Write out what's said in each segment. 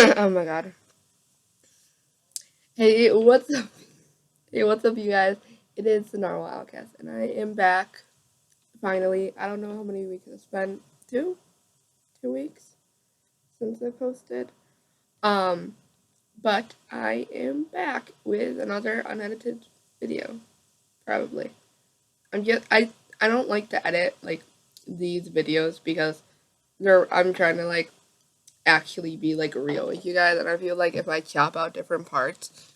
Oh my god. Hey, what's up? Hey, what's up, you guys? It is the Normal Outcast, and I am back finally. I don't know how many weeks it's been. 2 weeks since I posted. Um, but I am back with another unedited video. Probably. I don't like to edit like these videos because I'm trying to like actually be like real with you guys, and I feel like if I chop out different parts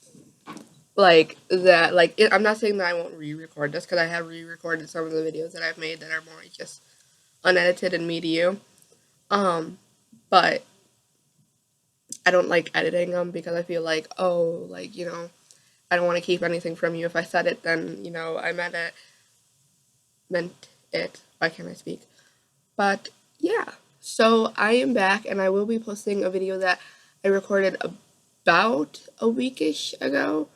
like that, I'm not saying that I won't re-record this because I have re-recorded some of the videos that I've made that are more just unedited and me to you. um but I don't like editing them because I feel like, oh, like, I don't want to keep anything from you. If I said it, then I meant it. Why can't I speak? But yeah, so I am back and I will be posting a video that I recorded about a weekish ago.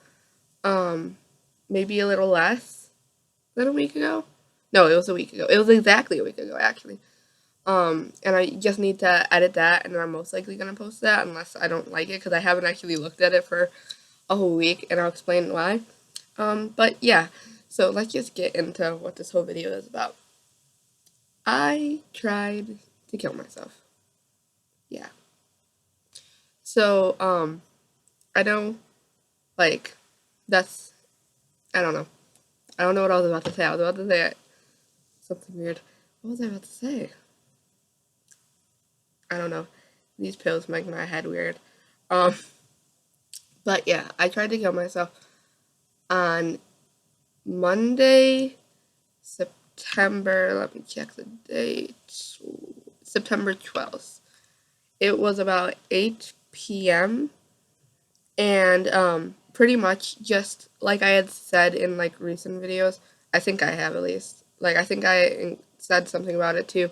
Maybe a little less than a week ago. No, it was a week ago. It was exactly a week ago, actually. And I just need to edit that, and I'm most likely gonna post that unless I don't like it because I haven't actually looked at it for a whole week, and I'll explain why. But yeah, so let's just get into what this whole video is about. I tried to kill myself. Yeah. So, I know, like, that's, I don't know. I don't know what I was about to say. I was about to say something weird. What was I about to say? I don't know. These pills make my head weird. Um, but yeah, I tried to kill myself on Monday, September. Let me check the date. September 12th. It was about 8 p.m. and pretty much just like I had said in like recent videos. I think I have, at least. Like, I think I said something about it too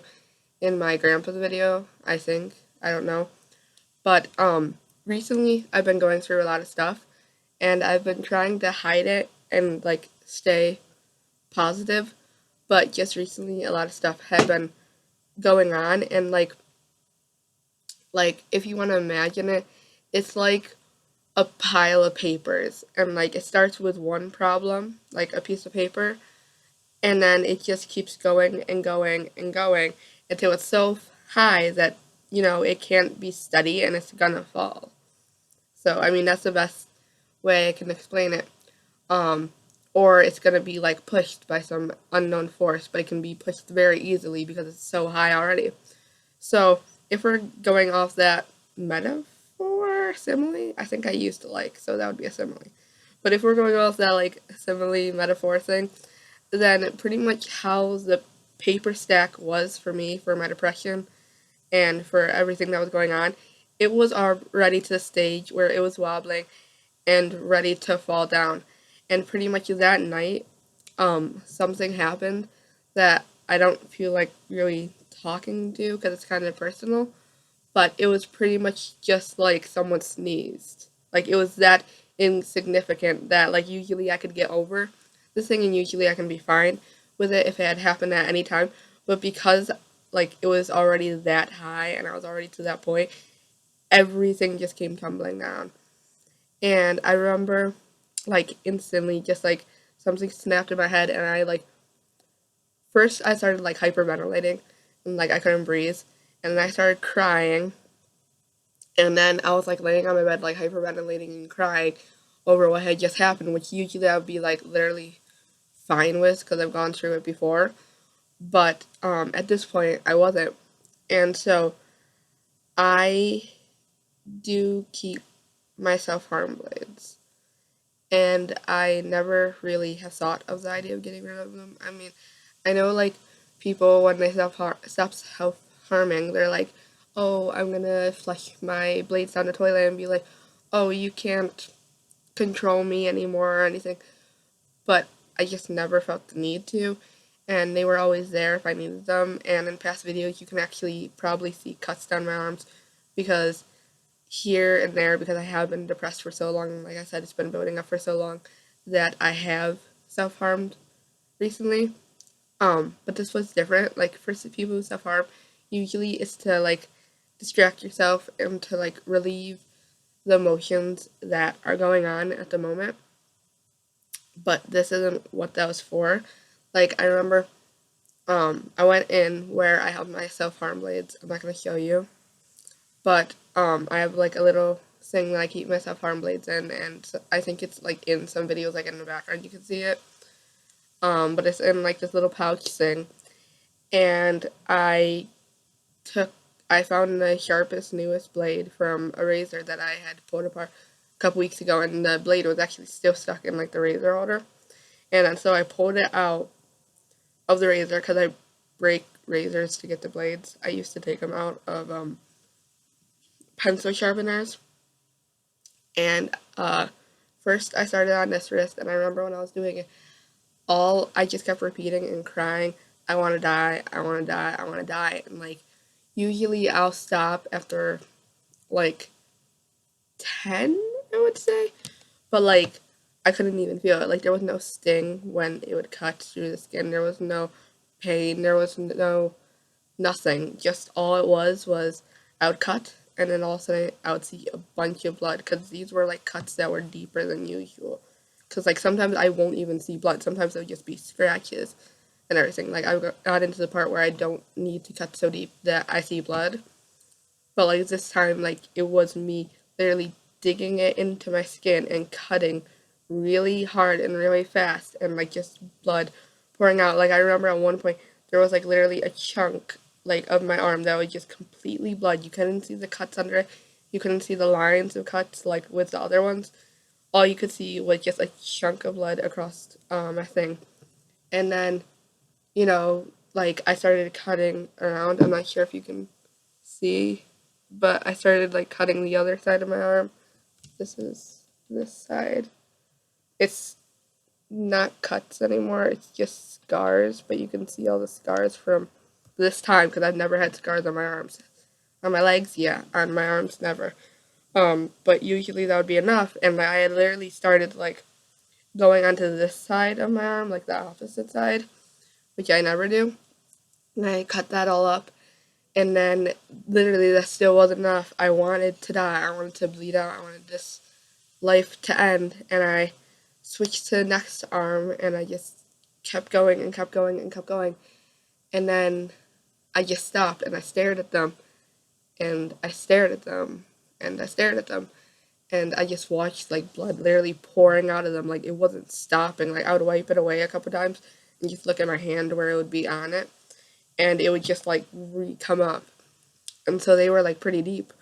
in my grandpa's video. I think, I don't know. But recently I've been going through a lot of stuff and I've been trying to hide it and like stay positive. But just recently a lot of stuff had been going on, and like if you want to imagine it, it's like a pile of papers, and like it starts with one problem, like a piece of paper, and then it just keeps going and going and going until it's so high that it can't be steady and it's gonna fall. So I mean that's the best way I can explain it. Um, or it's gonna be like pushed by some unknown force, but it can be pushed very easily because it's so high already. So if we're going off that metaphor, simile, I think I used to like, so that would be a simile. But if we're going off that like simile metaphor thing, then pretty much how the paper stack was for me for my depression and for everything that was going on, it was already to the stage where it was wobbling and ready to fall down. And pretty much that night, something happened that I don't feel like really talking to because it's kind of personal, but it was pretty much just like someone sneezed. Like it was that insignificant that like usually I could get over this thing and usually I can be fine with it if it had happened at any time. But because like it was already that high and I was already to that point, everything just came tumbling down. And I remember like instantly just like something snapped in my head, and I like first I started like hyperventilating and like I couldn't breathe, and then I started crying, and then I was like laying on my bed like hyperventilating and crying over what had just happened, which usually I would be like literally fine with because I've gone through it before. But at this point I wasn't, and so I do keep my self harm blades, and I never really have thought of the idea of getting rid of them. I mean, I know like people when they stop self harming, they're like, "Oh, I'm gonna flush my blades down the toilet," and be like, "Oh, you can't control me anymore or anything." But I just never felt the need to, and they were always there if I needed them. And in past videos, you can actually probably see cuts down my arms because here and there, because I have been depressed for so long, and like I said, it's been building up for so long that I have self harmed recently. But this was different. Like for people who self harm, usually it's to like distract yourself and to like relieve the emotions that are going on at the moment, but this isn't what that was for. Like, I remember I went in where I have my self-harm blades. I'm not going to show you, but I have like a little thing that I keep my self-harm blades in, and so I think it's like in some videos, like in the background you can see it, but it's in like this little pouch thing, and took I found the sharpest, newest blade from a razor that I had pulled apart a couple weeks ago, and the blade was actually still stuck in like the razor holder. And then so I pulled it out of the razor because I break razors to get the blades. I used to take them out of pencil sharpeners. And first I started on this wrist, and I remember when I was doing it, all I just kept repeating and crying, I want to die, I want to die, I want to die. And like usually I'll stop after like 10, I would say. But like I couldn't even feel it. Like there was no sting when it would cut through the skin. There was no pain. There was no nothing. Just all it was I would cut, and then all of a sudden I would see a bunch of blood because these were like cuts that were deeper than usual. Because like sometimes I won't even see blood. Sometimes it would just be scratches and everything. Like I got into the part where I don't need to cut so deep that I see blood. But like this time, like it was me literally digging it into my skin and cutting really hard and really fast, and like just blood pouring out. Like I remember at one point there was like literally a chunk like of my arm that was just completely blood. You couldn't see the cuts under it. You couldn't see the lines of cuts like with the other ones. All you could see was just a chunk of blood across my thing. And then, like I started cutting around. I'm not sure if you can see, but I started like cutting the other side of my arm. This is this side. It's not cuts anymore, it's just scars, but you can see all the scars from this time because I've never had scars on my arms. On my legs, yeah, on my arms, never. But usually that would be enough, and like, I had literally started like going onto this side of my arm, like the opposite side, which I never do. And I cut that all up, and then literally that still wasn't enough. I wanted to die. I wanted to bleed out. I wanted this life to end, and I switched to the next arm, and I just kept going and kept going and kept going, and then I just stopped, and I stared at them, and I stared at them, and I stared at them, and I just watched like blood literally pouring out of them. Like it wasn't stopping. Like I would wipe it away a couple times and just look at my hand where it would be on it, and it would just like come up, and so they were like pretty deep.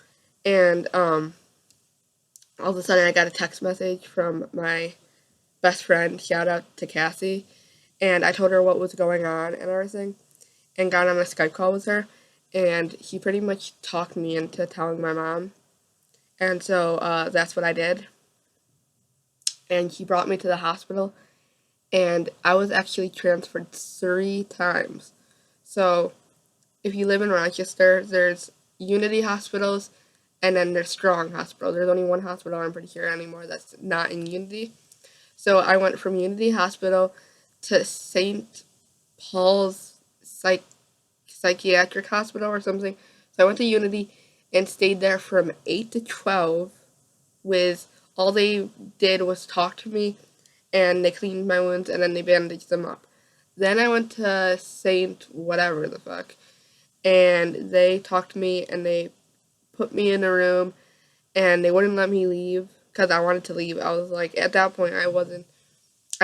And all of a sudden I got a text message from my best friend, shout out to Cassie, and I told her what was going on and everything, and got on a Skype call with her, and she pretty much talked me into telling my mom, and so that's what I did, and she brought me to the hospital, and I was actually transferred 3 times. So if you live in Rochester, there's Unity hospitals, and then there's Strong Hospital. There's only one hospital, I'm pretty sure, anymore that's not in Unity. So I went from Unity Hospital to St. Paul's Psychiatric Hospital or something. So I went to Unity and stayed there from 8 to 12 with all they did was talk to me, and they cleaned my wounds, and then they bandaged them up. Then I went to St. whatever the fuck, and they talked to me, and they put me in a room, and they wouldn't let me leave because I wanted to leave. I was like, at that point, I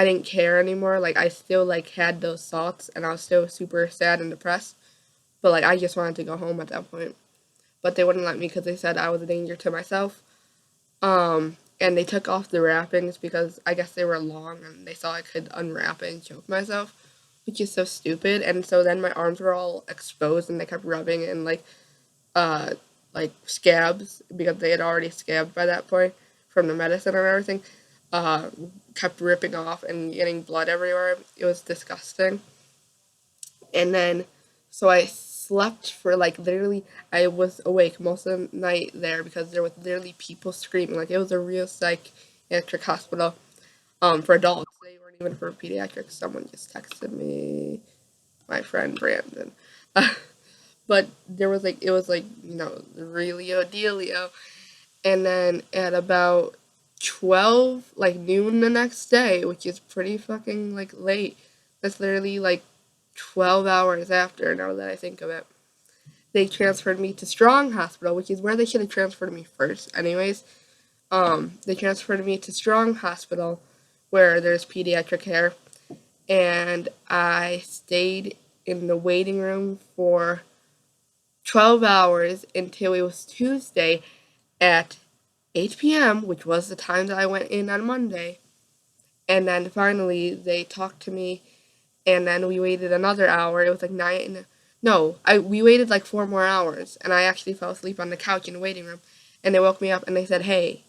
didn't care anymore. Like, I still, like, had those thoughts, and I was still super sad and depressed, but, like, I just wanted to go home at that point. But they wouldn't let me because they said I was a danger to myself. And they took off the wrappings because I guess they were long, and they saw I could unwrap it and choke myself, which is so stupid. And so then my arms were all exposed, and they kept rubbing in, uh, scabs, because they had already scabbed by that point from the medicine and everything, uh, kept ripping off and getting blood everywhere. It was disgusting. And then, so I slept for like literally, I was awake most of the night there because there was literally people screaming. Like it was a real psychiatric hospital for adults. They weren't even for pediatrics. Someone just texted me, my friend Brandon. But there was like, it was like, really a dealio. And then at about 12, like noon the next day, which is pretty fucking like late, that's literally like 12 hours after, now that I think of it, they transferred me to Strong Hospital, which is where they should have transferred me first, anyways. They transferred me to Strong Hospital, where there's pediatric care, and I stayed in the waiting room for 12 hours until it was Tuesday at 8 p.m., which was the time that I went in on Monday. And then finally, they talked to me, and then we waited another hour. It was like 9. No, we waited like 4 more hours, and I actually fell asleep on the couch in the waiting room. And they woke me up, and they said, "Hey,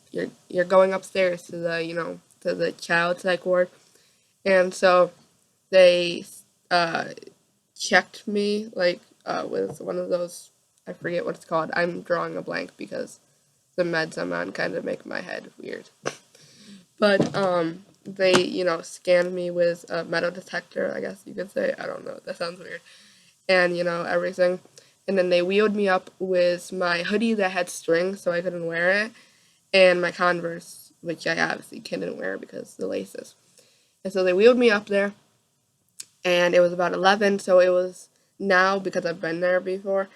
you're going upstairs to the to the child psych ward." And so they uh, checked me like with one of those, I forget what it's called. I'm drawing a blank because the meds I'm on kind of make my head weird. But they scanned me with a metal detector, I guess you could say. I don't know. That sounds weird. And everything. And then they wheeled me up with my hoodie that had strings, so I couldn't wear it, and my Converse, which I obviously couldn't wear because of the laces. And so they wheeled me up there, and it was about 11, so it was now, because I've been there before,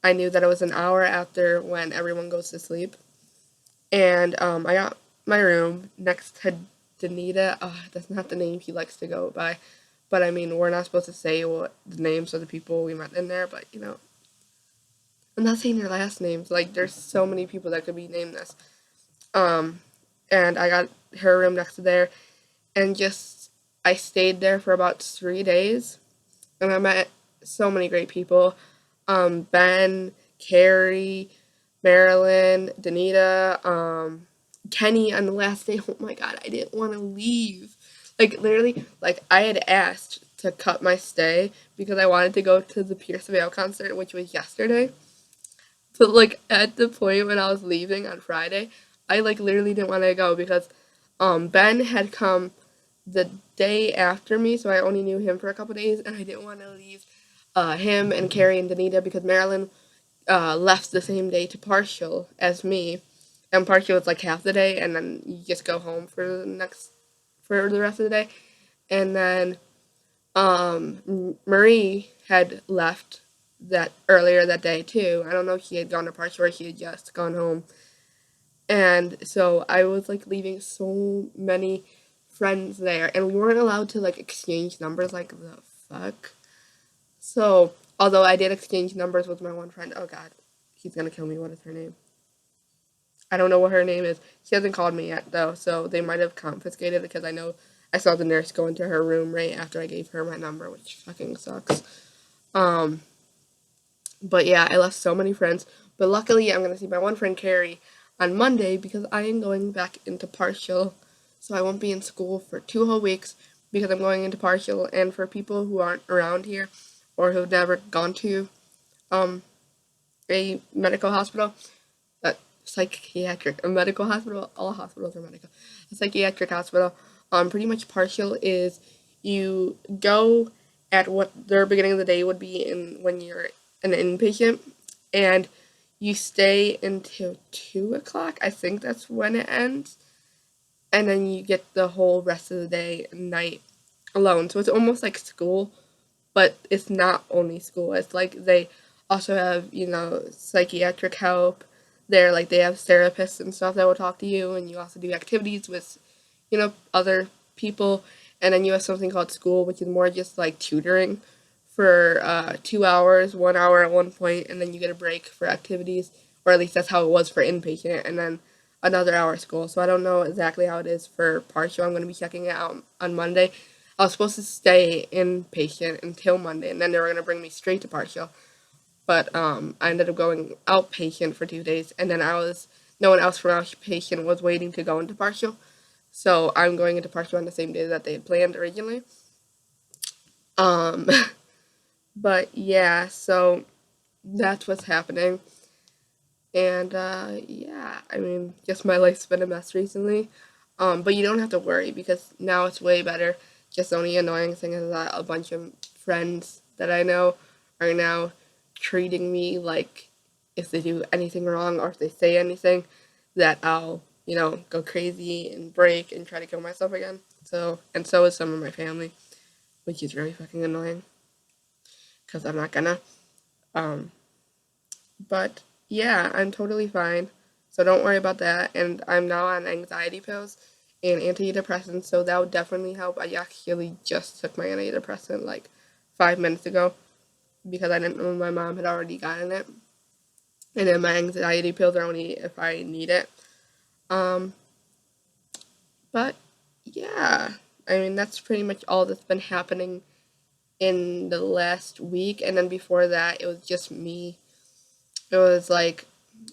I knew that it was an hour after when everyone goes to sleep. And I got my room next to Danita. Oh, that's not the name he likes to go by. But I mean, we're not supposed to say what the names of the people we met in there, but I'm not saying their last names. Like, there's so many people that could be named this. Um, and I got her room next to there, and just I stayed there for about 3 days, and I met so many great people. Ben, Carrie, Marilyn, Danita, Kenny on the last day. Oh my god, I didn't want to leave. Like, literally, like, I had asked to cut my stay because I wanted to go to the Pierce Vale concert, which was yesterday. But, like, at the point when I was leaving on Friday, I, like, literally didn't want to go because Ben had come the day after me, so I only knew him for a couple days, and I didn't want to leave him and Carrie and Danita because Marilyn left the same day to partial as me, and partial was like half the day, and then you just go home for the rest of the day, and then Marie had left that earlier that day too. I don't know if she had gone to partial or she had just gone home, and so I was like leaving so many friends there, and we weren't allowed to like exchange numbers. Like, the fuck. So, although I did exchange numbers with my one friend, oh god, he's gonna kill me. What is her name? I don't know what her name is. She hasn't called me yet, though, so they might have confiscated it because I know I saw the nurse go into her room right after I gave her my number, which fucking sucks. Um, but yeah, I left so many friends. But luckily, I'm gonna see my one friend Carrie on Monday because I am going back into partial, so I won't be in school for 2 whole weeks because I'm going into partial. And for people who aren't around here or who've never gone to um, a medical hospital, a medical hospital, all hospitals are medical, a psychiatric hospital, pretty much partial is you go at what their beginning of the day would be when you're an inpatient, and you stay until 2 o'clock. I think that's when it ends, and then you get the whole rest of the day and night alone. So it's almost like school, but it's not only school. It's like they also have, psychiatric help. They're like they have therapists and stuff that will talk to you, and you also do activities with, other people. And then you have something called school, which is more just like tutoring for 2 hours, 1 hour at one point, and then you get a break for activities, or at least that's how it was for inpatient, and then another hour of school. So I don't know exactly how it is for partial. I'm going to be checking it out on Monday. I was supposed to stay inpatient until Monday, and then they were going to bring me straight to partial. But I ended up going outpatient for 2 days, and then no one else from outpatient was waiting to go into partial. So I'm going into partial on the same day that they had planned originally. Um, but yeah, so that's what's happening. And yeah, I mean, just my life's been a mess recently. But you don't have to worry because now it's way better. Just the only annoying thing is that a bunch of friends that I know are now treating me like if they do anything wrong or if they say anything, that I'll, go crazy and break and try to kill myself again. So is some of my family, which is really fucking annoying because I'm not gonna. Um, but yeah, I'm totally fine. So don't worry about that. And I'm now on anxiety pills and antidepressants, so that would definitely help. I actually just took my antidepressant like 5 minutes ago because I didn't know my mom had already gotten it. And then my anxiety pills are only if I need it. Um, but yeah, I mean, that's pretty much all that's been happening in the last week. And then before that, it was just me. It was like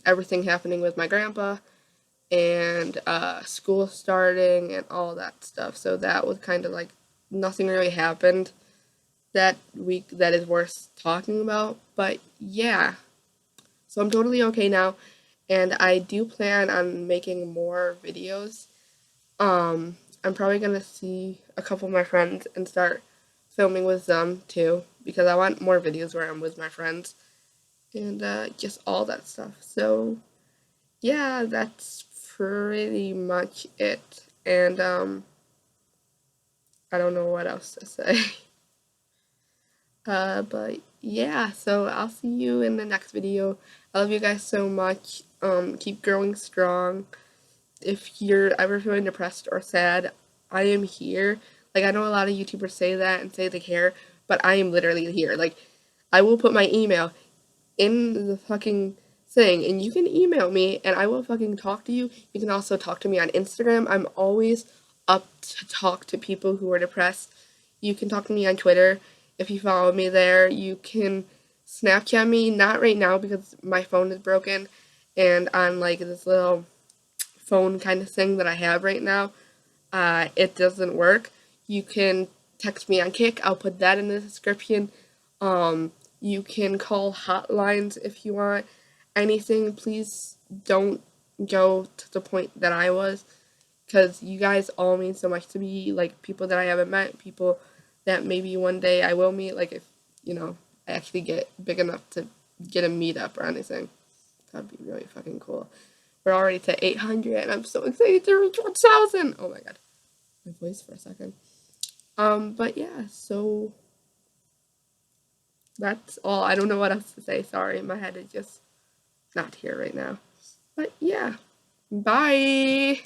everything happening with my grandpa and school starting and all that stuff. So that was kind of like nothing really happened that week that is worth talking about. But yeah, so I'm totally okay now, and I do plan on making more videos. I'm probably gonna see a couple of my friends and start filming with them too because I want more videos where I'm with my friends and just all that stuff. So yeah, that's pretty much it. And I don't know what else to say. But yeah, so I'll see you in the next video. I love you guys so much. Keep growing strong. If you're ever feeling depressed or sad, I am here. Like, I know a lot of YouTubers say that and say they care, but I am literally here. Like, I will put my email in the fucking thing, and you can email me, and I will fucking talk to you. You can also talk to me on Instagram. I'm always up to talk to people who are depressed. You can talk to me on Twitter if you follow me there. You can Snapchat me, not right now because my phone is broken, and on like this little phone kind of thing that I have right now, it doesn't work. You can text me on Kick. I'll put that in the description. You can call hotlines if you want anything. Please don't go to the point that I was because you guys all mean so much to me. Like people that I haven't met, people that maybe one day I will meet. Like if, I actually get big enough to get a meetup or anything. That'd be really fucking cool. We're already to 800 and I'm so excited to reach 1,000. Oh my god. My voice for a second. But yeah, so that's all. I don't know what else to say. Sorry, my head is just not here right now. But yeah, bye.